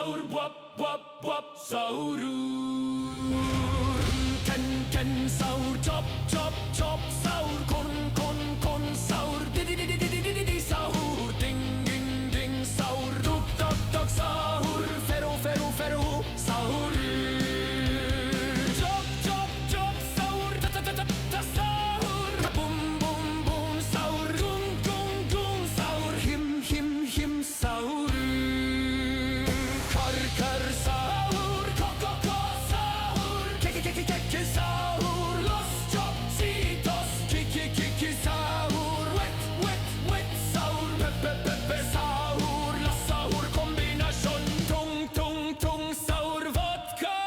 sahur wap wap wap sahurur ken sahur chop chop chop sahur kon sahur di sahur ding ding ding sahur tuk tok tok sahur feru sahur chop chop chop sahur ta sahur bum bum bum sahur gung sahur him sahur kar sahur ko sahur ke sahur los chopsitos ki sahur wet sahur pe sahur la sahur kombinasjon tung sahur vodka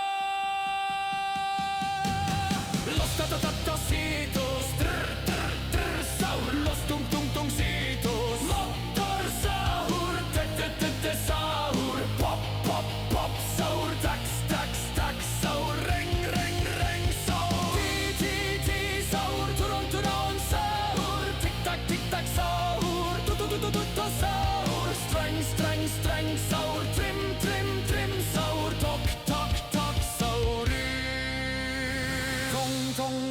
los tatasitos trr sahur los tung sitos motor sahur te sahur pop sahur tax sahur reng sahur ti sahur turon sahur tik tak sahur tu sahur streng sahur trim sahur tok sahur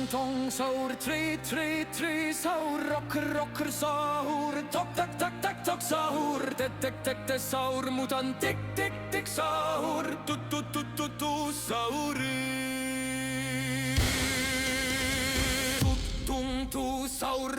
tong sahur tri sahur rocker sahur tok tak sahur te sahur mutan tik sahur tu sahur tung sahur